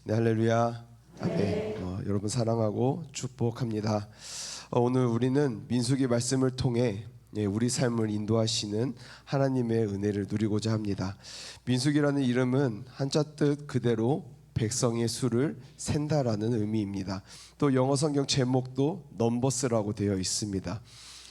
네, 할렐루야. 아멘. 여러분 사랑하고 축복합니다. 오늘 우리는 민수기 말씀을 통해 우리 삶을 인도하시는 하나님의 은혜를 누리고자 합니다. 민수기라는 이름은 한자 뜻 그대로 백성의 수를 센다라는 의미입니다. 또 영어 성경 제목도 넘버스라고 되어 있습니다.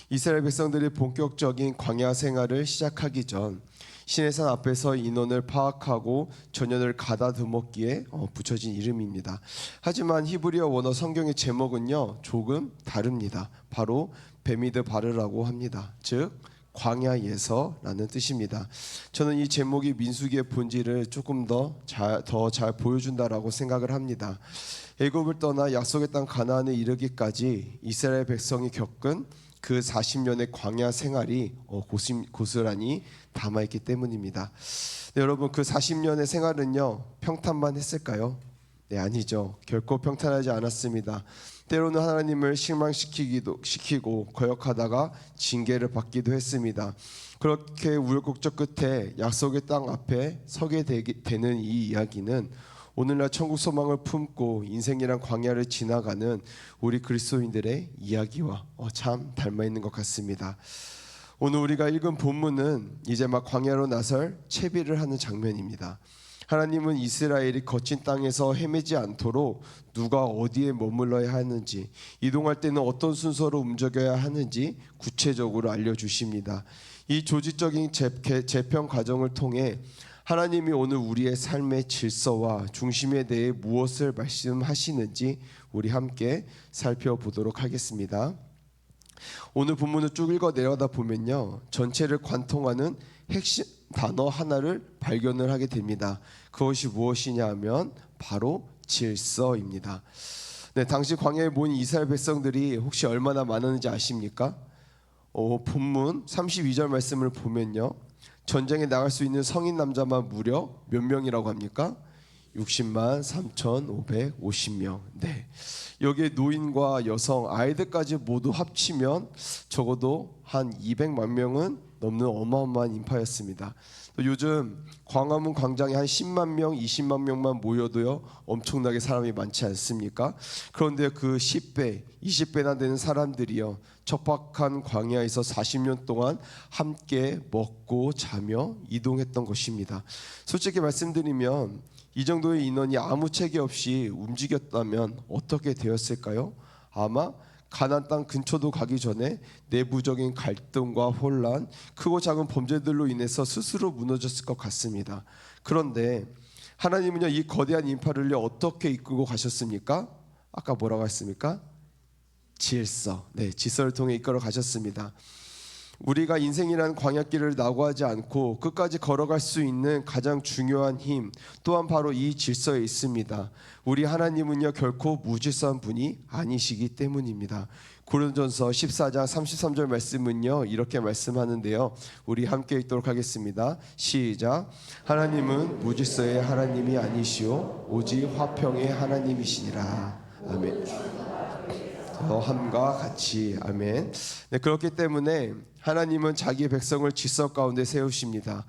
이스라엘 백성들이 본격적인 광야 생활을 시작하기 전 시내산 앞에서 인원을 파악하고 전연을 가다듬었기에 붙여진 이름입니다. 하지만 히브리어 원어 성경의 제목은요 조금 다릅니다. 바로 베미드 바르라고 합니다. 즉 광야에서라는 뜻입니다. 저는 이 제목이 민수기의 본질을 조금 더 잘 보여준다라고 생각을 합니다. 애굽을 떠나 약속의 땅 가나안에 이르기까지 이스라엘 백성이 겪은 그 40년의 광야 생활이 고스란히 담아있기 때문입니다. 네, 여러분 그 40년의 생활은요 평탄만 했을까요? 네, 아니죠. 결코 평탄하지 않았습니다. 때로는 하나님을 실망시키고 거역하다가 징계를 받기도 했습니다. 그렇게 우여곡절 끝에 약속의 땅 앞에 서게 되는 이 이야기는 오늘날 천국 소망을 품고 인생이란 광야를 지나가는 우리 그리스도인들의 이야기와 참 닮아있는 것 같습니다. 오늘 우리가 읽은 본문은 이제 막 광야로 나설 채비를 하는 장면입니다. 하나님은 이스라엘이 거친 땅에서 헤매지 않도록 누가 어디에 머물러야 하는지, 이동할 때는 어떤 순서로 움직여야 하는지 구체적으로 알려주십니다. 이 조직적인 재편 과정을 통해 하나님이 오늘 우리의 삶의 질서와 중심에 대해 무엇을 말씀하시는지 우리 함께 살펴보도록 하겠습니다. 오늘 본문을 쭉 읽어 내려다 보면요 전체를 관통하는 핵심 단어 하나를 발견을 하게 됩니다. 그것이 무엇이냐 하면 바로 질서입니다. 네, 당시 광야에 모인 이스라엘 백성들이 혹시 얼마나 많았는지 아십니까? 본문 32절 말씀을 보면요 전쟁에 나갈 수 있는 성인 남자만 무려 몇 명이라고 합니까? 60만 3,550명. 네. 여기에 노인과 여성, 아이들까지 모두 합치면 적어도 한 200만 명은 넘는 어마어마한 인파였습니다. 또 요즘 광화문 광장에 한 10만 명, 20만 명만 모여도요 엄청나게 사람이 많지 않습니까? 그런데 그 10배, 20배나 되는 사람들이요 척박한 광야에서 40년 동안 함께 먹고 자며 이동했던 것입니다. 솔직히 말씀드리면 이 정도의 인원이 아무 체계 없이 움직였다면 어떻게 되었을까요? 아마 가나안 땅 근처도 가기 전에 내부적인 갈등과 혼란, 크고 작은 범죄들로 인해서 스스로 무너졌을 것 같습니다. 그런데 하나님은요 이 거대한 인파를요 어떻게 이끌고 가셨습니까? 아까 뭐라고 했습니까? 질서. 네, 질서를 통해 이끌어 가셨습니다. 우리가 인생이라는 광야길을 낙오하지 않고 끝까지 걸어갈 수 있는 가장 중요한 힘 또한 바로 이 질서에 있습니다. 우리 하나님은요 결코 무질서한 분이 아니시기 때문입니다. 고린도전서 14장 33절 말씀은요 이렇게 말씀하는데요 우리 함께 읽도록 하겠습니다. 시작. 하나님은 무질서의 하나님이 아니시오 오직 화평의 하나님이시니라. 아멘. 함과 같이. 아멘. 네, 그렇기 때문에 하나님은 자기 백성을 질서 가운데 세우십니다.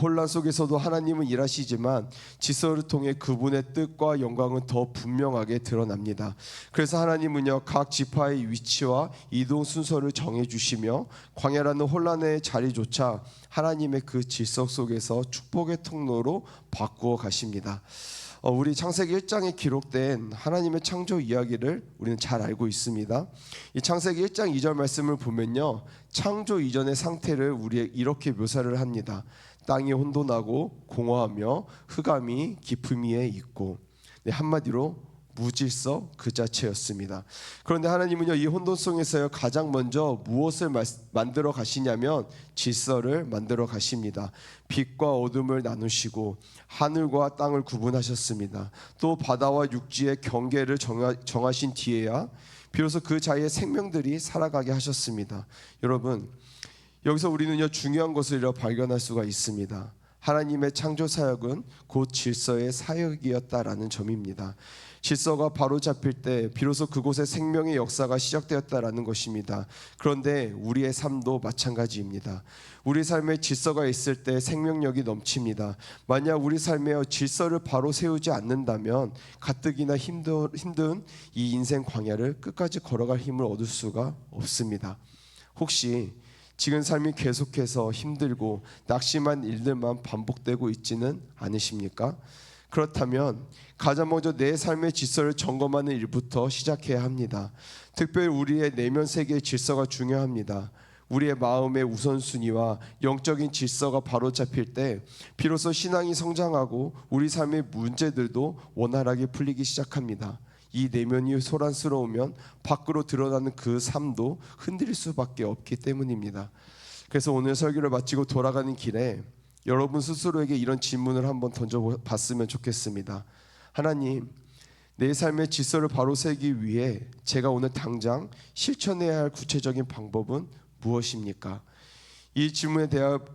혼란 속에서도 하나님은 일하시지만 질서를 통해 그분의 뜻과 영광은 더 분명하게 드러납니다. 그래서 하나님은요 각 지파의 위치와 이동 순서를 정해주시며 광야라는 혼란의 자리조차 하나님의 그 질서 속에서 축복의 통로로 바꾸어 가십니다. 우리 창세기 1장에 기록된 하나님의 창조 이야기를 우리는 잘 알고 있습니다. 이 창세기 1장 2절 말씀을 보면요 창조 이전의 상태를 우리 이렇게 묘사를 합니다. 땅이 혼돈하고 공허하며 흑암이 깊음 위에 있고. 네, 한마디로 무질서 그 자체였습니다. 그런데 하나님은요 이 혼돈 속에서요 가장 먼저 무엇을 만들어 가시냐면 질서를 만들어 가십니다. 빛과 어둠을 나누시고 하늘과 땅을 구분하셨습니다. 또 바다와 육지의 경계를 정하신 뒤에야 비로소 그 자리에 생명들이 살아가게 하셨습니다. 여러분 여기서 우리는요 중요한 것을 발견할 수가 있습니다. 하나님의 창조 사역은 곧 질서의 사역이었다라는 점입니다. 질서가 바로 잡힐 때 비로소 그곳에 생명의 역사가 시작되었다라는 것입니다. 그런데 우리의 삶도 마찬가지입니다. 우리 삶에 질서가 있을 때 생명력이 넘칩니다. 만약 우리 삶에 질서를 바로 세우지 않는다면 가뜩이나 힘든 이 인생 광야를 끝까지 걸어갈 힘을 얻을 수가 없습니다. 혹시 지금 삶이 계속해서 힘들고 낙심한 일들만 반복되고 있지는 않으십니까? 그렇다면 가장 먼저 내 삶의 질서를 점검하는 일부터 시작해야 합니다. 특별히 우리의 내면 세계의 질서가 중요합니다. 우리의 마음의 우선순위와 영적인 질서가 바로 잡힐 때 비로소 신앙이 성장하고 우리 삶의 문제들도 원활하게 풀리기 시작합니다. 이 내면이 소란스러우면 밖으로 드러나는 그 삶도 흔들릴 수밖에 없기 때문입니다. 그래서 오늘 설교를 마치고 돌아가는 길에 여러분 스스로에게 이런 질문을 한번 던져봤으면 좋겠습니다. 하나님, 내 삶의 질서를 바로 세우기 위해 제가 오늘 당장 실천해야 할 구체적인 방법은 무엇입니까? 이 질문에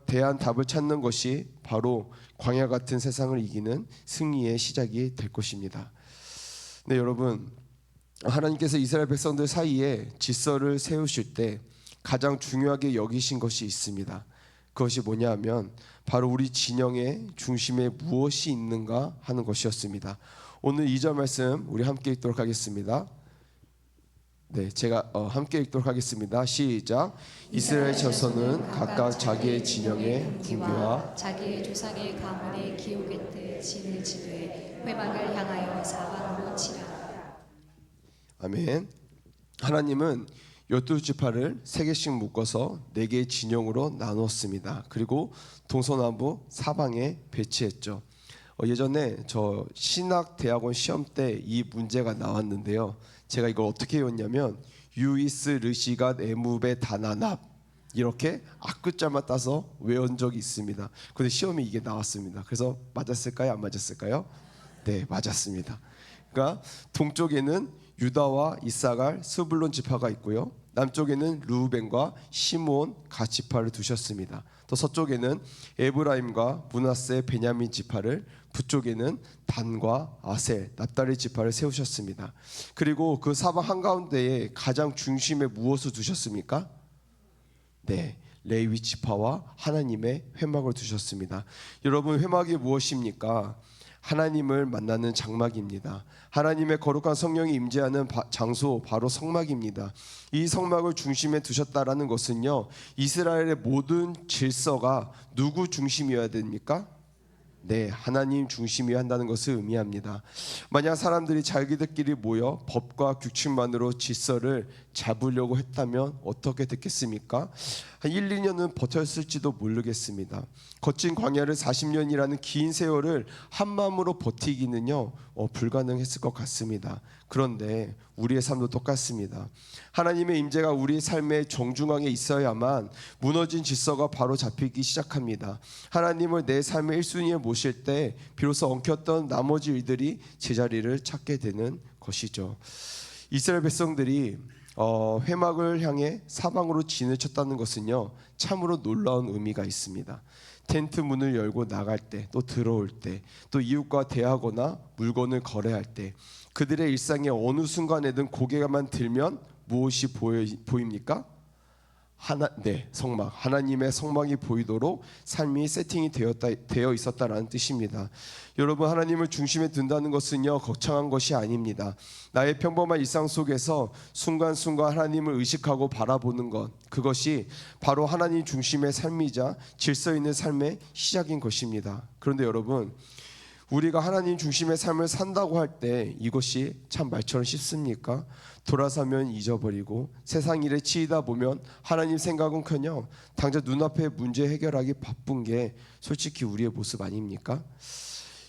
대한 답을 찾는 것이 바로 광야 같은 세상을 이기는 승리의 시작이 될 것입니다. 네, 여러분, 하나님께서 이스라엘 백성들 사이에 질서를 세우실 때 가장 중요하게 여기신 것이 있습니다. 그것이 뭐냐 하면 바로 우리 진영의 중심에 무엇이 있는가 하는 것이었습니다. 오늘 2절 말씀 우리 함께 읽도록 하겠습니다. 네, 제가 함께 읽도록 하겠습니다. 시작. 이스라엘 자손은 각각 자기의 진영의 궁교와 자기의 조상의 가문의 기옥의 때 진을 지되 회막을 향하여 사방으로 치라. 아멘. 하나님은 12지파를 3개씩 묶어서 4개의 진영으로 나누었습니다. 그리고 동서남북 사방에 배치했죠. 예전에 저 신학대학원 시험 때 이 문제가 나왔는데요. 제가 이걸 어떻게 외웠냐면 유이스 르시갓 에무베 다나납 이렇게 앞글자만 따서 외운 적이 있습니다. 그런데 시험에 이게 나왔습니다. 그래서 맞았을까요? 안 맞았을까요? 네, 맞았습니다. 그러니까 동쪽에는 유다와 이사갈, 스불론 지파가 있고요. 남쪽에는 르우벤과 시므온 갓 지파를 두셨습니다. 또 서쪽에는 에브라임과 므낫세, 베냐민 지파를, 북쪽에는 단과 아셀, 납달리 지파를 세우셨습니다. 그리고 그 사방 한가운데에 가장 중심에 무엇을 두셨습니까? 네, 레위 지파와 하나님의 회막을 두셨습니다. 여러분, 회막이 무엇입니까? 하나님을 만나는 장막입니다. 하나님의 거룩한 성령이 임재하는 장소 바로 성막입니다. 이 성막을 중심에 두셨다라는 것은요, 이스라엘의 모든 질서가 누구 중심이어야 됩니까? 네, 하나님 중심이어야 한다는 것을 의미합니다. 만약 사람들이 자기들끼리 모여 법과 규칙만으로 질서를 잡으려고 했다면 어떻게 됐겠습니까? 한 1, 2년은 버텼을지도 모르겠습니다. 거친 광야를 40년이라는 긴 세월을 한 마음으로 버티기는요 불가능했을 것 같습니다. 그런데 우리의 삶도 똑같습니다. 하나님의 임재가 우리 삶의 정중앙에 있어야만 무너진 질서가 바로 잡히기 시작합니다. 하나님을 내 삶의 1순위에 모실 때 비로소 엉켰던 나머지 일들이 제자리를 찾게 되는 것이죠. 이스라엘 백성들이 회막을 향해 사방으로 진을 쳤다는 것은요 참으로 놀라운 의미가 있습니다. 텐트 문을 열고 나갈 때, 또 들어올 때, 또 이웃과 대하거나 물건을 거래할 때 그들의 일상의 어느 순간에든 고개만 들면 무엇이 보입니까? 성막, 하나님의 성막이 보이도록 삶이 세팅이 되어 있었다라는 뜻입니다. 여러분, 하나님을 중심에 둔다는 것은요 거창한 것이 아닙니다. 나의 평범한 일상 속에서 순간순간 하나님을 의식하고 바라보는 것, 그것이 바로 하나님 중심의 삶이자 질서 있는 삶의 시작인 것입니다. 그런데 여러분, 우리가 하나님 중심의 삶을 산다고 할 때 이것이 참 말처럼 쉽습니까? 돌아서면 잊어버리고 세상 일에 치이다 보면 하나님 생각은커녕 당장 눈앞의 문제 해결하기 바쁜 게 솔직히 우리의 모습 아닙니까?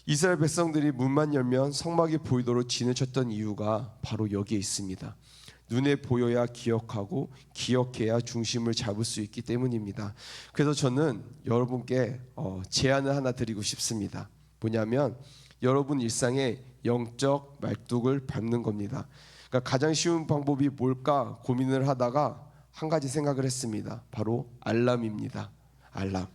이스라엘 백성들이 문만 열면 성막이 보이도록 진을 쳤던 이유가 바로 여기에 있습니다. 눈에 보여야 기억하고 기억해야 중심을 잡을 수 있기 때문입니다. 그래서 저는 여러분께 제안을 하나 드리고 싶습니다. 뭐냐면 여러분 일상에 영적 말뚝을 밟는 겁니다. 그러니까 가장 쉬운 방법이 뭘까 고민을 하다가 한 가지 생각을 했습니다. 바로 알람입니다. 알람.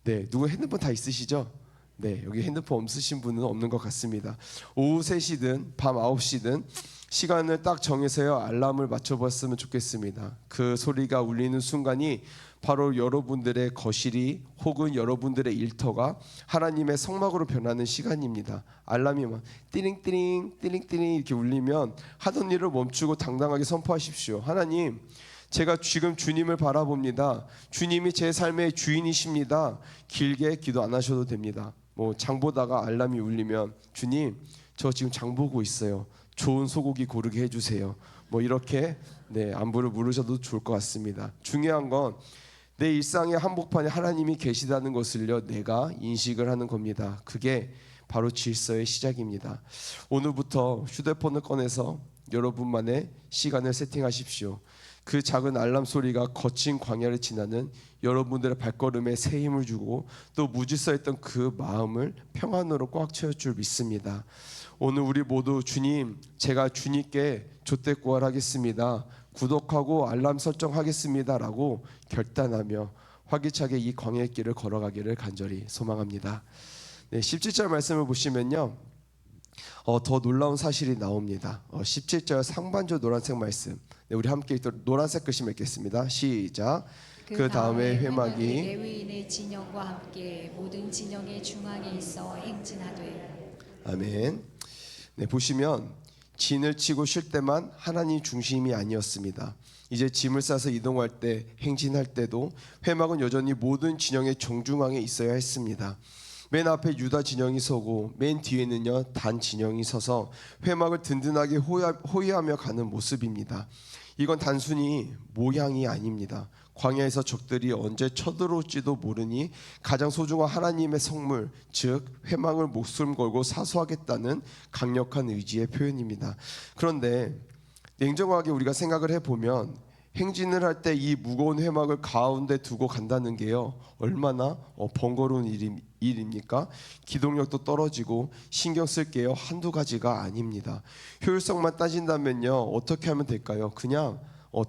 네, 누구 핸드폰 다 있으시죠? 네, 여기 핸드폰 없으신 분은 없는 것 같습니다. 오후 3시든 밤 9시든 시간을 딱 정해서요 알람을 맞춰봤으면 좋겠습니다. 그 소리가 울리는 순간이 바로 여러분들의 거실이 혹은 여러분들의 일터가 하나님의 성막으로 변하는 시간입니다. 알람이 막 띠링띠링 띠링띠링 이렇게 울리면 하던 일을 멈추고 당당하게 선포하십시오. 하나님, 제가 지금 주님을 바라봅니다. 주님이 제 삶의 주인이십니다. 길게 기도 안 하셔도 됩니다. 뭐 장 보다가 알람이 울리면 주님, 저 지금 장 보고 있어요. 좋은 소고기 고르게 해주세요. 뭐 이렇게 안부를 물으셔도 좋을 것 같습니다. 중요한 건 내 일상의 한복판에 하나님이 계시다는 것을요 내가 인식을 하는 겁니다. 그게 바로 질서의 시작입니다. 오늘부터 휴대폰을 꺼내서 여러분만의 시간을 세팅하십시오. 그 작은 알람 소리가 거친 광야를 지나는 여러분들의 발걸음에 새 힘을 주고 또 무질서했던 그 마음을 평안으로 꽉 채울 줄 믿습니다. 오늘 우리 모두 주님, 제가 주님께 족대꾸알하겠습니다. 구독하고 알람 설정하겠습니다라고 결단하며 활기차게 이 광야의 길을 걸어가기를 간절히 소망합니다. 17절 말씀을 보시면요 더 놀라운 사실이 나옵니다. 17절 상반절 노란색 말씀, 우리 함께 읽도록 노란색 글씨 맺겠습니다. 시작. 그 다음에 회막이 레위인의 진영과 함께 모든 진영의 중앙에 있어 행진하되. 아멘. 보시면 진을 치고 쉴 때만 하나님 중심이 아니었습니다. 이제 짐을 싸서 이동할 때, 행진할 때도 회막은 여전히 모든 진영의 정중앙에 있어야 했습니다. 맨 앞에 유다 진영이 서고 맨 뒤에는요 단 진영이 서서 회막을 든든하게 호위하며 가는 모습입니다. 이건 단순히 모양이 아닙니다. 광야에서 적들이 언제 쳐들어올지도 모르니 가장 소중한 하나님의 성물, 즉 회막을 목숨 걸고 사수하겠다는 강력한 의지의 표현입니다. 그런데 냉정하게 우리가 생각을 해보면 행진을 할 때 이 무거운 회막을 가운데 두고 간다는 게요 얼마나 번거로운 일입니까? 기동력도 떨어지고 신경 쓸 게요 한두 가지가 아닙니다. 효율성만 따진다면요 어떻게 하면 될까요? 그냥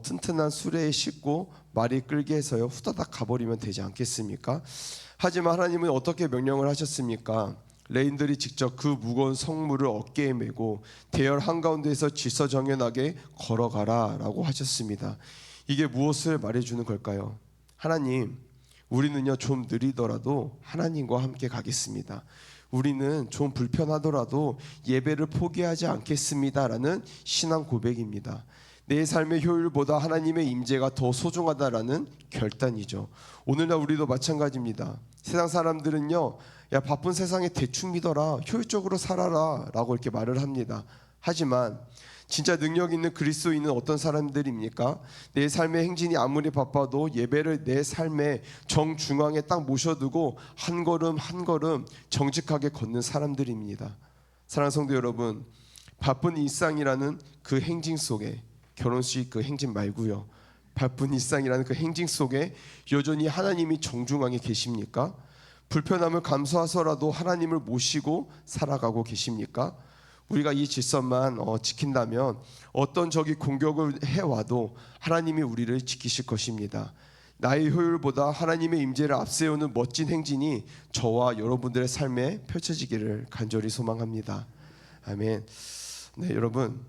튼튼한 수레에 싣고 말이 끌게 해서요 후다닥 가버리면 되지 않겠습니까? 하지만 하나님은 어떻게 명령을 하셨습니까? 레인들이 직접 그 무거운 성물을 어깨에 메고 대열 한가운데에서 질서정연하게 걸어가라 라고 하셨습니다. 이게 무엇을 말해주는 걸까요? 하나님, 우리는요 좀 느리더라도 하나님과 함께 가겠습니다. 우리는 좀 불편하더라도 예배를 포기하지 않겠습니다라는 신앙 고백입니다. 내 삶의 효율보다 하나님의 임재가 더 소중하다라는 결단이죠. 오늘날 우리도 마찬가지입니다. 세상 사람들은요 야 바쁜 세상에 대충 믿어라, 효율적으로 살아라 라고 이렇게 말을 합니다. 하지만 진짜 능력 있는 그리스도인은 어떤 사람들입니까? 내 삶의 행진이 아무리 바빠도 예배를 내 삶의 정중앙에 딱 모셔두고 한 걸음 한 걸음 정직하게 걷는 사람들입니다. 사랑하는 성도 여러분, 바쁜 일상이라는 그 행진 속에, 결혼식 그 행진 말고요, 바쁜 일상이라는 그 행진 속에 여전히 하나님이 정중앙에 계십니까? 불편함을 감수하서라도 하나님을 모시고 살아가고 계십니까? 우리가 이 질서만 지킨다면 어떤 적이 공격을 해와도 하나님이 우리를 지키실 것입니다. 나의 효율보다 하나님의 임재를 앞세우는 멋진 행진이 저와 여러분들의 삶에 펼쳐지기를 간절히 소망합니다. 아멘. 네, 여러분,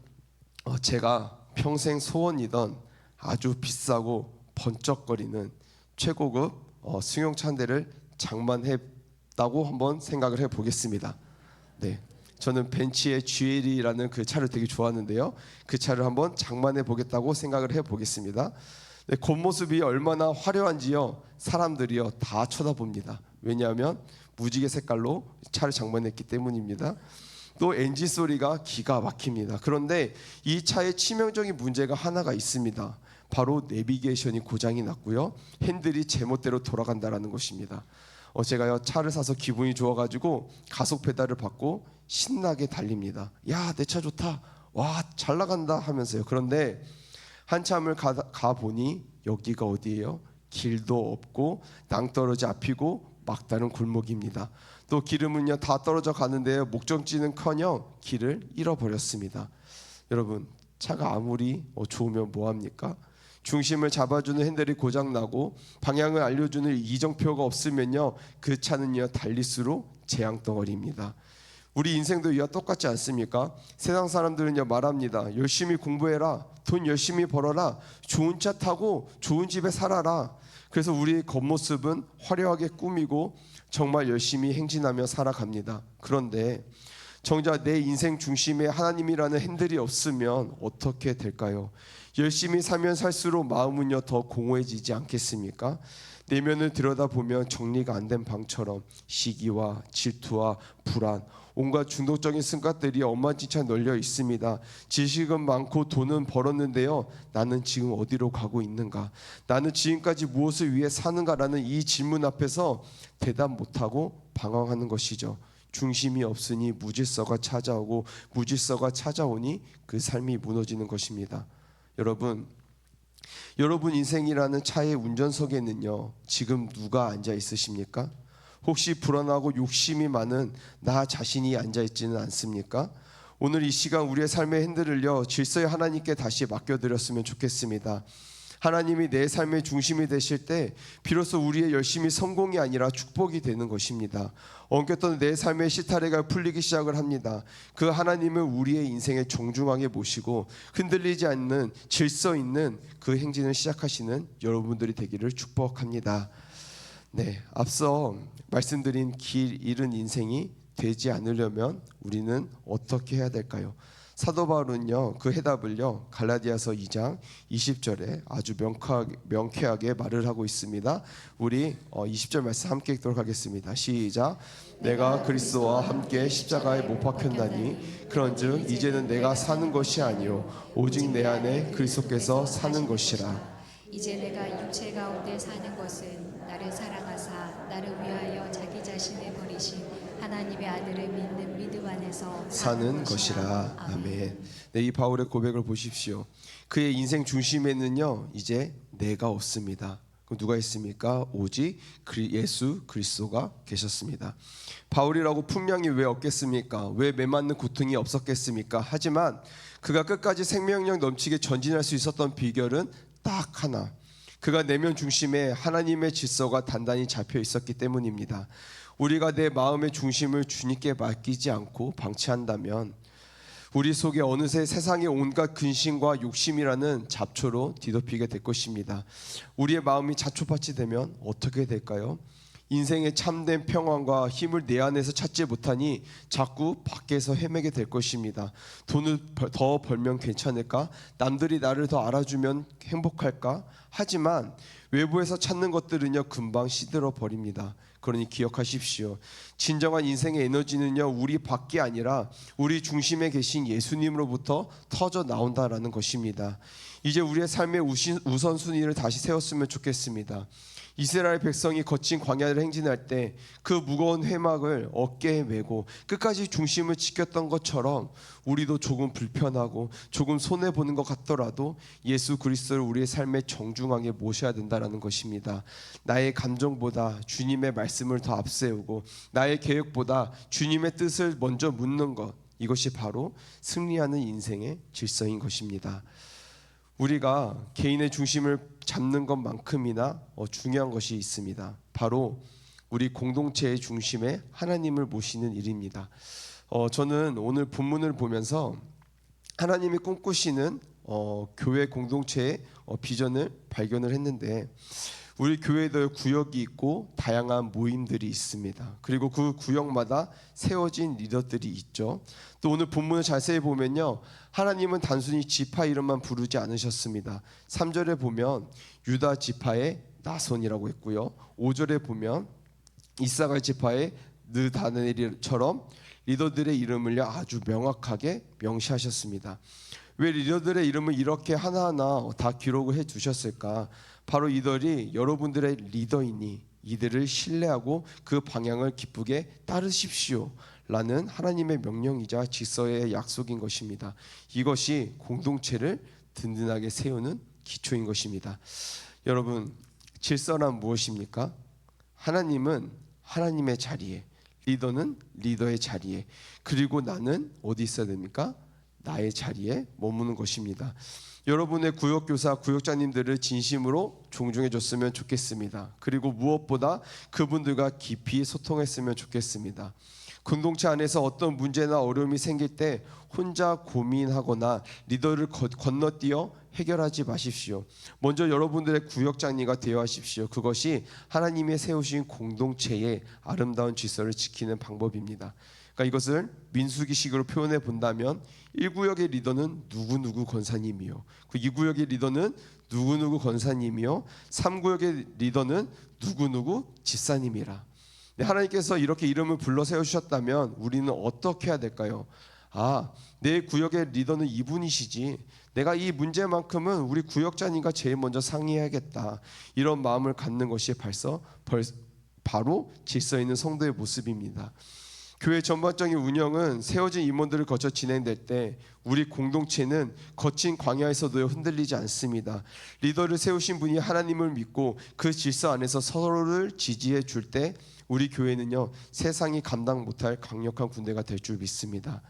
제가 평생 소원이던 아주 비싸고 번쩍거리는 최고급 승용차 한 대를 장만했다고 한번 생각을 해보겠습니다. 네, 저는 벤츠의 GL이라는 그 차를 되게 좋아하는데요, 그 차를 한번 장만해 보겠다고 생각을 해보겠습니다. 네, 겉모습이 얼마나 화려한지요 사람들이요 다 쳐다봅니다. 왜냐하면 무지개 색깔로 차를 장만했기 때문입니다. 또 엔진 소리가 기가 막힙니다. 그런데 이 차에 치명적인 문제가 하나가 있습니다. 바로 내비게이션이 고장이 났고요, 핸들이 제멋대로 돌아간다라는 것입니다. 제가요 차를 사서 기분이 좋아가지고 가속 페달을 밟고 신나게 달립니다. 야, 내 차 좋다, 와 잘 나간다 하면서요. 그런데 한참을 가 보니 여기가 어디예요? 길도 없고 낭떠러지 앞이고 막다른 골목입니다. 또 기름은요 다 떨어져 가는데요 목적지는커녕 길을 잃어버렸습니다. 여러분, 차가 아무리 좋으면 뭐합니까? 중심을 잡아주는 핸들이 고장나고 방향을 알려주는 이정표가 없으면요, 그 차는요 달릴수록 재앙덩어리입니다. 우리 인생도 이와 똑같지 않습니까? 세상 사람들은요 말합니다. 열심히 공부해라, 돈 열심히 벌어라, 좋은 차 타고 좋은 집에 살아라. 그래서 우리의 겉모습은 화려하게 꾸미고 정말 열심히 행진하며 살아갑니다. 그런데 정작 내 인생 중심에 하나님이라는 핸들이 없으면 어떻게 될까요? 열심히 살면 살수록 마음은요 더 공허해지지 않겠습니까? 내면을 들여다보면 정리가 안 된 방처럼 시기와 질투와 불안, 온갖 중독적인 생각들이 엉망진창 널려 있습니다. 지식은 많고 돈은 벌었는데요, 나는 지금 어디로 가고 있는가? 나는 지금까지 무엇을 위해 사는가라는 이 질문 앞에서 대답 못하고 방황하는 것이죠. 중심이 없으니 무질서가 찾아오고 무질서가 찾아오니 그 삶이 무너지는 것입니다. 여러분 인생이라는 차의 운전석에는요 지금 누가 앉아 있으십니까? 혹시 불안하고 욕심이 많은 나 자신이 앉아 있지는 않습니까? 오늘 이 시간 우리의 삶의 핸들을요 질서의 하나님께 다시 맡겨드렸으면 좋겠습니다. 하나님이 내 삶의 중심이 되실 때 비로소 우리의 열심이 성공이 아니라 축복이 되는 것입니다. 엉켰던 내 삶의 실타래가 풀리기 시작을 합니다. 그 하나님을 우리의 인생의 정중앙에 모시고 흔들리지 않는 질서 있는 그 행진을 시작하시는 여러분들이 되기를 축복합니다. 네, 앞서 말씀드린 길 잃은 인생이 되지 않으려면 우리는 어떻게 해야 될까요? 사도 바울은요 그 해답을요 갈라디아서 2장 20절에 아주 명쾌하게 말을 하고 있습니다. 우리 20절 말씀 함께 읽도록 하겠습니다. 시작. 내가 그리스도와 함께 십자가에 못 박혔나니 그런즉 이제는 내가 사는 것이 아니요 오직 내 안에 그리스도께서 사는 것이라. 이제 내가 육체 가운데 사는 것은 나를 사랑하사 나를 위하여 자기 자신을 버리신 하나님의 아들을 믿는 믿음 안에서 사는 것이라. 아멘. 네, 이 바울의 고백을 보십시오. 그의 인생 중심에는요 이제 내가 없습니다. 그럼 누가 있습니까? 오직 예수 그리스도가 계셨습니다. 바울이라고 분명히 왜 없겠습니까? 왜 매맞는 고통이 없었겠습니까? 하지만 그가 끝까지 생명력 넘치게 전진할 수 있었던 비결은 딱 하나, 그가 내면 중심에 하나님의 질서가 단단히 잡혀 있었기 때문입니다. 우리가 내 마음의 중심을 주님께 맡기지 않고 방치한다면 우리 속에 어느새 세상의 온갖 근심과 욕심이라는 잡초로 뒤덮이게 될 것입니다. 우리의 마음이 잡초밭이 되면 어떻게 될까요? 인생의 참된 평안과 힘을 내 안에서 찾지 못하니 자꾸 밖에서 헤매게 될 것입니다. 돈을 더 벌면 괜찮을까? 남들이 나를 더 알아주면 행복할까? 하지만 외부에서 찾는 것들은요 금방 시들어 버립니다. 그러니 기억하십시오. 진정한 인생의 에너지는요 우리 밖이 아니라 우리 중심에 계신 예수님으로부터 터져 나온다라는 것입니다. 이제 우리의 삶의 우선순위를 다시 세웠으면 좋겠습니다. 이스라엘 백성이 거친 광야를 행진할 때 그 무거운 회막을 어깨에 메고 끝까지 중심을 지켰던 것처럼 우리도 조금 불편하고 조금 손해보는 것 같더라도 예수 그리스도를 우리의 삶의 정중앙에 모셔야 된다는 것입니다. 나의 감정보다 주님의 말씀을 더 앞세우고 나의 계획보다 주님의 뜻을 먼저 묻는 것, 이것이 바로 승리하는 인생의 질서인 것입니다. 우리가 개인의 중심을 잡는 것만큼이나 중요한 것이 있습니다. 바로 우리 공동체의 중심에 하나님을 모시는 일입니다. 저는 오늘 본문을 보면서 하나님이 꿈꾸시는 교회 공동체의 비전을 발견을 했는데, 우리 교회도 구역이 있고 다양한 모임들이 있습니다. 그리고 그 구역마다 세워진 리더들이 있죠. 또 오늘 본문을 자세히 보면요, 하나님은 단순히 지파 이름만 부르지 않으셨습니다. 3절에 보면 유다 지파의 나손이라고 했고요, 5절에 보면 이사갈 지파의 느다넬처럼 리더들의 이름을 아주 명확하게 명시하셨습니다. 왜 리더들의 이름을 이렇게 하나하나 다 기록을 해주셨을까? 바로 이들이 여러분들의 리더이니 이들을 신뢰하고 그 방향을 기쁘게 따르십시오 라는 하나님의 명령이자 질서의 약속인 것입니다. 이것이 공동체를 든든하게 세우는 기초인 것입니다. 여러분, 질서란 무엇입니까? 하나님은 하나님의 자리에, 리더는 리더의 자리에, 그리고 나는 어디 있어야 됩니까? 나의 자리에 머무는 것입니다. 여러분의 구역교사, 구역장님들을 진심으로 존중해 줬으면 좋겠습니다. 그리고 무엇보다 그분들과 깊이 소통했으면 좋겠습니다. 공동체 안에서 어떤 문제나 어려움이 생길 때 혼자 고민하거나 리더를 건너뛰어 해결하지 마십시오. 먼저 여러분들의 구역장님과 대화하십시오. 그것이 하나님의 세우신 공동체의 아름다운 질서를 지키는 방법입니다. 그러니까 이것을 민수기식으로 표현해 본다면 1구역의 리더는 누구누구 권사님이요, 그 2구역의 리더는 누구누구 권사님이요, 3구역의 리더는 누구누구 집사님이라. 하나님께서 이렇게 이름을 불러 세우셨다면 우리는 어떻게 해야 될까요? 내 구역의 리더는 이분이시지, 내가 이 문제만큼은 우리 구역장님과 제일 먼저 상의해야겠다, 이런 마음을 갖는 것이 바로 질서 있는 성도의 모습입니다. 교회 전반적인 운영은 세워진 임원들을 거쳐 진행될 때 우리 공동체는 거친 광야에서도 흔들리지 않습니다. 리더를 세우신 분이 하나님을 믿고 그 질서 안에서 서로를 지지해 줄 때 우리 교회는요, 세상이 감당 못할 강력한 군대가 될 줄 믿습니다.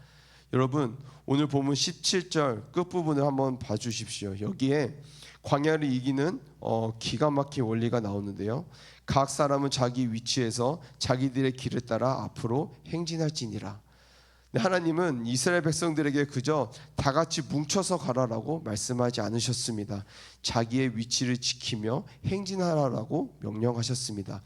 여러분, 오늘 본문 17절 끝부분을 한번 봐주십시오. 여기에 광야를 이기는 기가 막힌 원리가 나오는데요, 각 사람은 자기 위치에서 자기들의 길을 따라 앞으로 행진할지니라. 하나님은 이스라엘 백성들에게 그저 다 같이 뭉쳐서 가라라고 말씀하지 않으셨습니다. 자기의 위치를 지키며 행진하라라고 명령하셨습니다.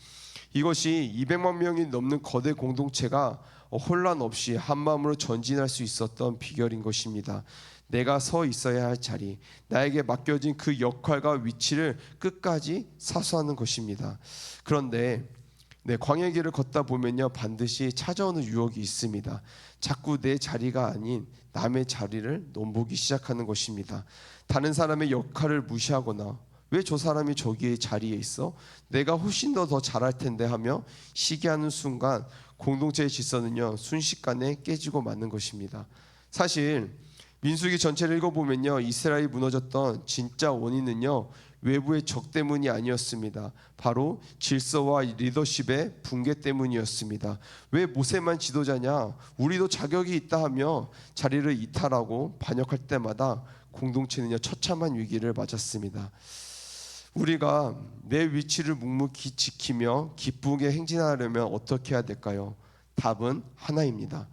이것이 200만 명이 넘는 거대 공동체가 혼란 없이 한마음으로 전진할 수 있었던 비결인 것입니다. 내가 서 있어야 할 자리, 나에게 맡겨진 그 역할과 위치를 끝까지 사수하는 것입니다. 그런데 광야의 길을 걷다 보면요, 반드시 찾아오는 유혹이 있습니다. 자꾸 내 자리가 아닌 남의 자리를 넘보기 시작하는 것입니다. 다른 사람의 역할을 무시하거나 왜 저 사람이 저기에 자리에 있어? 내가 훨씬 더 잘할 텐데 하며 시기하는 순간 공동체의 질서는요, 순식간에 깨지고 마는 것입니다. 사실 민수기 전체를 읽어보면요, 이스라엘이 무너졌던 진짜 원인은요, 외부의 적 때문이 아니었습니다. 바로 질서와 리더십의 붕괴 때문이었습니다. 왜 모세만 지도자냐, 우리도 자격이 있다 하며 자리를 이탈하고 반역할 때마다 공동체는요, 처참한 위기를 맞았습니다. 우리가 내 위치를 묵묵히 지키며 기쁘게 행진하려면 어떻게 해야 될까요? 답은 하나입니다.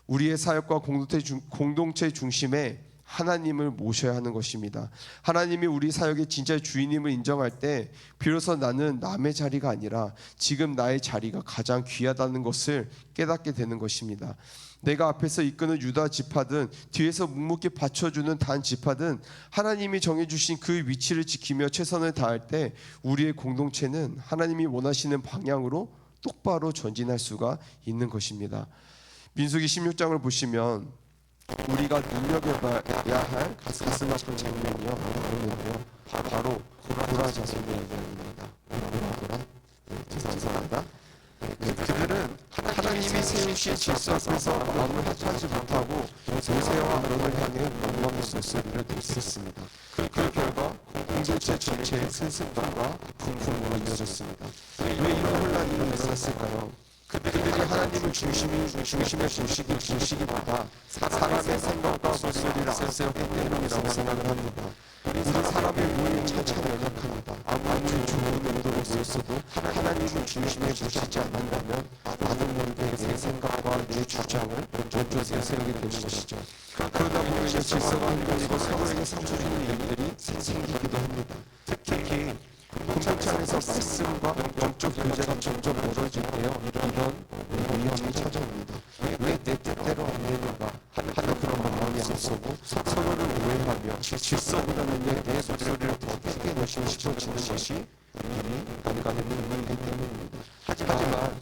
우리의 사역과 공동체 중심에 하나님을 모셔야 하는 것입니다. 하나님이 우리 사역의 진짜 주인임을 인정할 때 비로소 나는 남의 자리가 아니라 지금 나의 자리가 가장 귀하다는 것을 깨닫게 되는 것입니다. 내가 앞에서 이끄는 유다 지파든 뒤에서 묵묵히 받쳐주는 단 지파든 하나님이 정해주신 그 위치를 지키며 최선을 다할 때 우리의 공동체는 하나님이 원하시는 방향으로 똑바로 전진할 수가 있는 것입니다. 민수기 16장을 보시면 우리가 눈여겨봐야 할 가슴 아픈 장면이요, 있는데요, 바로 고라 자손의 이야기입니다. 죄송합니다. 그들은 하나님이 세우신 질서 앞에서 마음을 합하지 못하고 모세와 아론을 향해 원망의 목소리를 내었습니다. 그 결과 공동체 전체의 슬픔과 분노가 이어졌습니다. 왜 이런 혼란이 일어났을까요? 그들이 하나님을 중심에 두시기보다 사람의 생각과 목소리를 앞세웠기 때문이라고 생각을 합니다. 우리 사람의 모임은 차차 연약합니다. 아무리 좋은 의도로 모였어도 하나님을 중심에 두시지 않는다면 나도 모르게 내 생각과 내 주장을 먼저 세우게 되는 것이죠. 그러다 보면 질서가 흔들리고 서로에게 상처 주는 일들이 생기기도 합니다. 특히 공동체 안에서 말씀과 영적 교제가 점점 멀어질 때요, 이런 위험이 찾아옵니다. 왜 내 뜻대로 안 되는가 하는 그런 마음이 앞서고 서로를 오해하며 질서보다는 내 목소리를 더 크게 내시고 싶어지는 것이 우리 간간의 문제이기 때문입니다. 하지만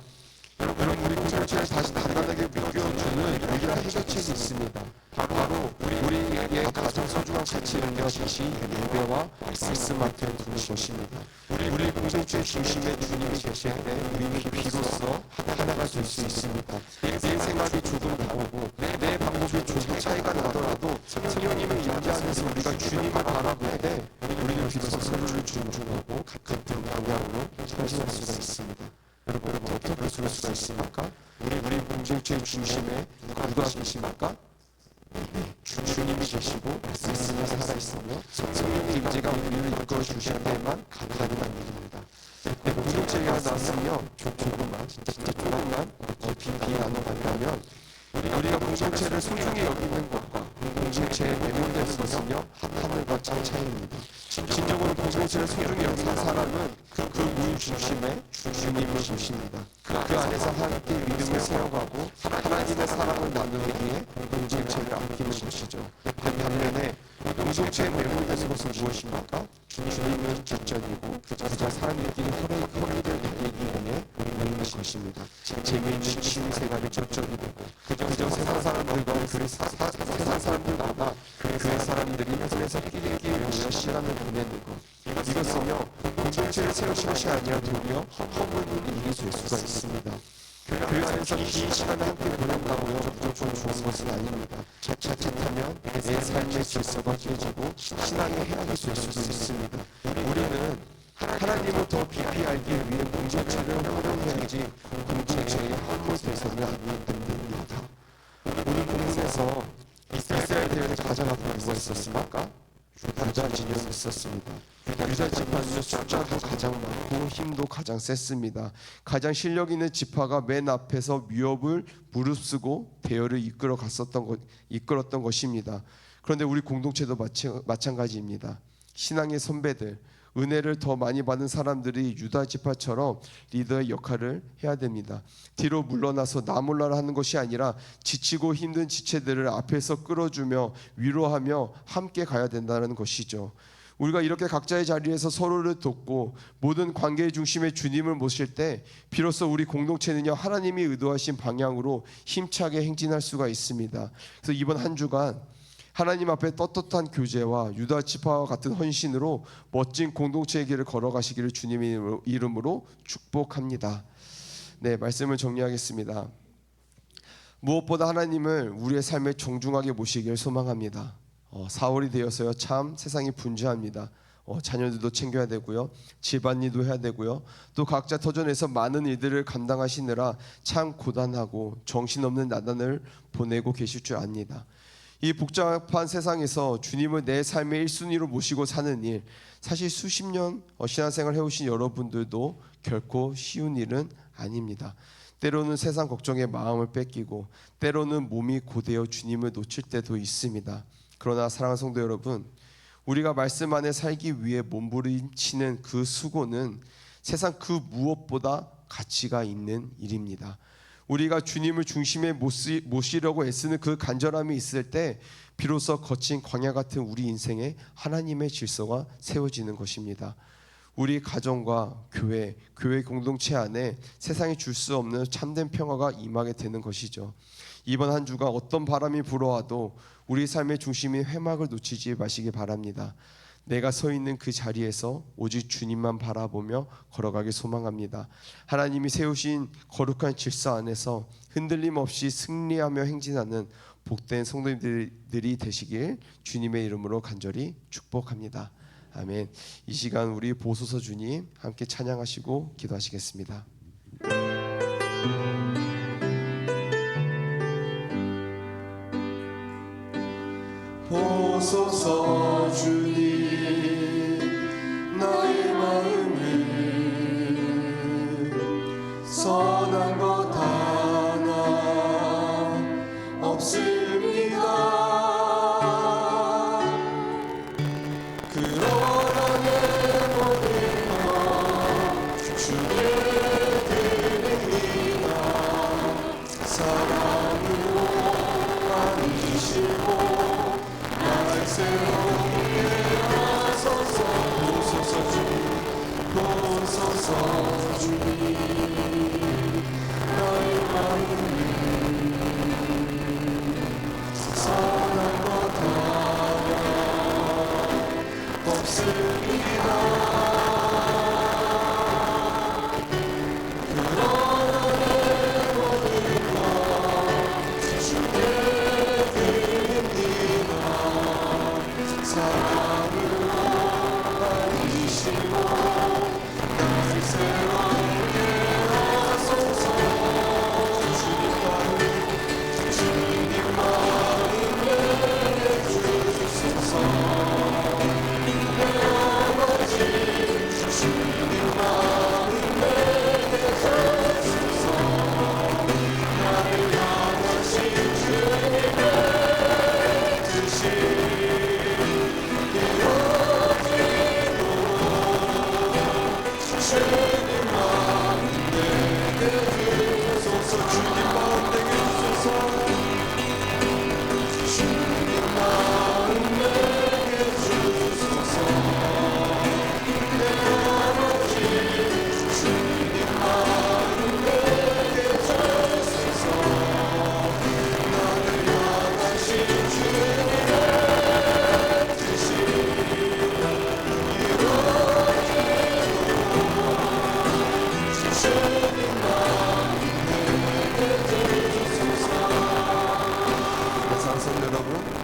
여러분, 우리 공동체를 다시 단단하게 묶여주는 유일한 해결책이 있습니다. 바로 우리의 가장 소중한 가치는요, 다시 예배와 말씀 앞에 두는 것입니다. 우리 공동체의 중심에 주님이 계실 때 우리는 비로소 하나가 될 수 있습니다. 내 생각이 조금 다르고 내 방법이 조금 차이가 나더라도 성령님의 임재 안에서 우리가 주님을 바라볼 때 우리는 비로소 서로를 존중하고 같은 방향으로 전진할 수가 있습니다. 여러분, 어떻게 그럴 수가 있습니까? 우리 공동체의 중심에 누가 계십니까? 주님이 계시고 말씀이 살아있으며 성령의 임재가 우리를 이끌어 주실 때만 가능한 일입니다. 공동체가 나왔으며 조금만 깊이 나눠간다면 우리가 공동체를 소중히 여기는 것과 공동체에 매몰되는 것은요 하늘과 땅 차이입니다. 진정으로 공동체를 소중히 여기는 사람은 그 무의 중심에 주님을 보십니다. 그 안에서 함께 믿음을 세워가고 하나님의 사랑을 나누기 위해 공동체를 아끼는 것이죠. 반면에 공동체에 매몰되는 것은 무엇입니까? 주님은 뒷전이고 그저 사람들끼리 허리를 달리기 위해 모이는 것입니다. 재미있는 취미생활이 뒷전이 되고 그저 세상 사람들과 세상 사람들보다 그 사람들이 그래서 끼리끼리 모여 시간을 보내는 것, 이것은요 공동체를 세우는 것이 아니라 도리어 허물는 일이 될 수가 있습니다. 교회 안에서 긴 시간을 함께 보낸다고요 무조건 좋은 것은 아닙니다. 자칫하면 내 삶의 질서가 깨지고 신앙의 해악이 될 수도 있습니다. 우리는 하나님을 더 깊이 알기 위해 공동체를 활용해야지 공동체의 허물돼서는 안 됩니다. 오늘 본문에서 이스라엘 대회를 가져가고 누가 있었습니까? 유다 진영이 있었습니다. 유다 지파는 숫자도 가장 많고 힘도 가장 셌습니다. 가장 실력 있는 지파가 맨 앞에서 위협을 무릅쓰고 대열을 이끌었던 것입니다. 그런데 우리 공동체도 마찬가지입니다. 신앙의 선배들, 은혜를 더 많이 받은 사람들이 유다 지파처럼 리더의 역할을 해야 됩니다. 뒤로 물러나서 나 몰라라 하는 것이 아니라 지치고 힘든 지체들을 앞에서 끌어주며 위로하며 함께 가야 된다는 것이죠. 우리가 이렇게 각자의 자리에서 서로를 돕고 모든 관계의 중심에 주님을 모실 때 비로소 우리 공동체는요 하나님이 의도하신 방향으로 힘차게 행진할 수가 있습니다. 그래서 이번 한 주간 하나님 앞에 떳떳한 교제와 유다 지파와 같은 헌신으로 멋진 공동체의 길을 걸어가시기를 주님의 이름으로 축복합니다. 네, 말씀을 정리하겠습니다. 무엇보다 하나님을 우리의 삶에 정중하게 모시기를 소망합니다. 4월이 되어서요 참 세상이 분주합니다. 자녀들도 챙겨야 되고요, 집안일도 해야 되고요, 또 각자 터전에서 많은 일들을 감당하시느라 참 고단하고 정신없는 나날을 보내고 계실 줄 압니다. 이 복잡한 세상에서 주님을 내 삶의 1순위로 모시고 사는 일, 사실 수십 년 신앙생활 해오신 여러분들도 결코 쉬운 일은 아닙니다. 때로는 세상 걱정에 마음을 뺏기고 때로는 몸이 고되어 주님을 놓칠 때도 있습니다. 그러나 사랑하는 성도 여러분, 우리가 말씀 안에 살기 위해 몸부림치는 그 수고는 세상 그 무엇보다 가치가 있는 일입니다. 우리가 주님을 중심에 모시려고 애쓰는 그 간절함이 있을 때 비로소 거친 광야 같은 우리 인생에 하나님의 질서가 세워지는 것입니다. 우리 가정과 교회 공동체 안에 세상이 줄 수 없는 참된 평화가 임하게 되는 것이죠. 이번 한 주가 어떤 바람이 불어와도 우리 삶의 중심인 회막을 놓치지 마시기 바랍니다. 내가 서 있는 그 자리에서 오직 주님만 바라보며 걸어가길 소망합니다. 하나님이 세우신 거룩한 질서 안에서 흔들림 없이 승리하며 행진하는 복된 성도님들이 되시길 주님의 이름으로 간절히 축복합니다. 아멘. 이 시간 우리 보소서 주님 함께 찬양하시고 기도하시겠습니다. 보소서 주님, 나의 마음을 선한 것 하나 없습니다. 그러나 내 모든 것 주께 드립니다. 사랑으로 안으시고 새롭게 하소서. 보소서 주님, 보소서 주님, 나의 마음을 선한 것 하나 없습니다. 그러나 내 모든 것 주께 드립니다. 사랑으로 안으시고 날 새롭게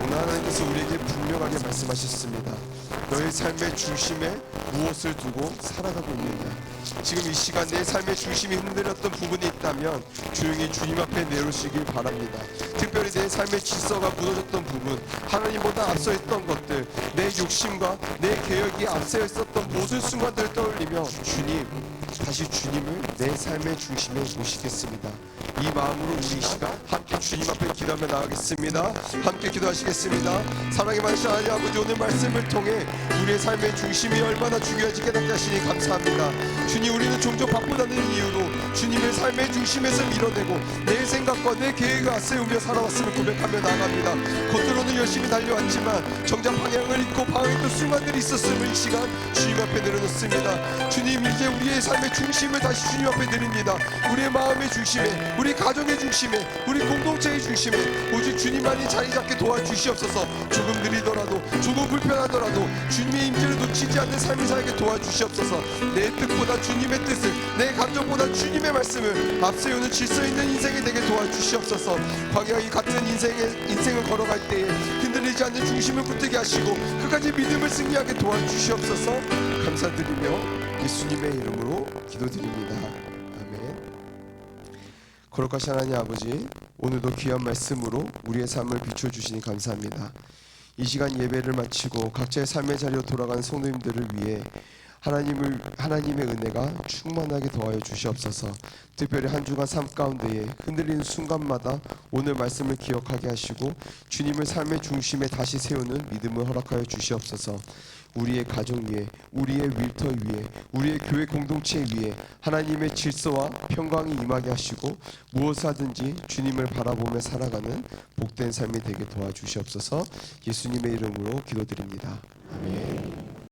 오늘 하나님께서 우리에게 분명하게 말씀하셨습니다. 너의 삶의 중심에 무엇을 두고 살아가고 있느냐. 지금 이 시간 내 삶의 중심이 흔들렸던 부분이 있다면 조용히 주님 앞에 내놓으시길 바랍니다. 특별히 내 삶의 질서가 무너졌던 부분, 하나님보다 앞서 있던 것들, 내 욕심과 내 계획이 앞서 있었던 모든 순간들을 떠올리며 주님, 다시 주님을 내 삶의 중심에 모시겠습니다. 이 마음으로 우리 이 시간 함께 주님 앞에 기도하며 나가겠습니다. 함께 기도하시겠습니다. 사랑의 많으신 하나님 아버지, 오늘 말씀을 통해 우리의 삶의 중심이 얼마나 중요한지 깨닫게 하시니 감사합니다. 주님, 우리는 종종 바쁘다는 이유로 주님의 삶의 중심에서 밀어내고 내 생각과 내 계획을 앞세우며 살아왔음을 고백하며 나갑니다. 겉으로는 열심히 달려왔지만 정작 방향을 잃고 방황했던 순간들이 있었음을 이 시간 주님 앞에 내려놓습니다. 주님, 이제 우리의 삶의 중심을 다시 주님 앞에 드립니다. 우리의 마음의 중심에, 우리 가정의 중심에, 우리 공동체의 중심에 오직 주님만이 자리 잡게 도와주시옵소서. 조금 느리더라도, 조금 불편하더라도 주님의 임재를 놓치지 않는 삶을 살게 도와주시옵소서. 내 뜻보다 주님의 뜻을, 내 감정보다 주님의 말씀을 앞세우는 질서 있는 인생이 되게 도와주시옵소서. 광야와 같은 인생을 걸어갈 때에 흔들리지 않는 중심을 붙들게 하시고 끝까지 믿음을 승리하게 도와주시옵소서. 감사드리며 예수님의 이름으로 기도드립니다. 아멘. 거룩하신 하나님 아버지, 오늘도 귀한 말씀으로 우리의 삶을 비춰주시니 감사합니다. 이 시간 예배를 마치고 각자의 삶의 자리로 돌아가는 성도님들을 위해 하나님의 은혜가 충만하게 더하여 주시옵소서. 특별히 한 주간 삶 가운데에 흔들리는 순간마다 오늘 말씀을 기억하게 하시고 주님을 삶의 중심에 다시 세우는 믿음을 허락하여 주시옵소서. 우리의 가정 위에, 우리의 일터 위에, 우리의 교회 공동체 위에 하나님의 질서와 평강이 임하게 하시고 무엇을 하든지 주님을 바라보며 살아가는 복된 삶이 되게 도와주시옵소서. 예수님의 이름으로 기도드립니다. 아멘.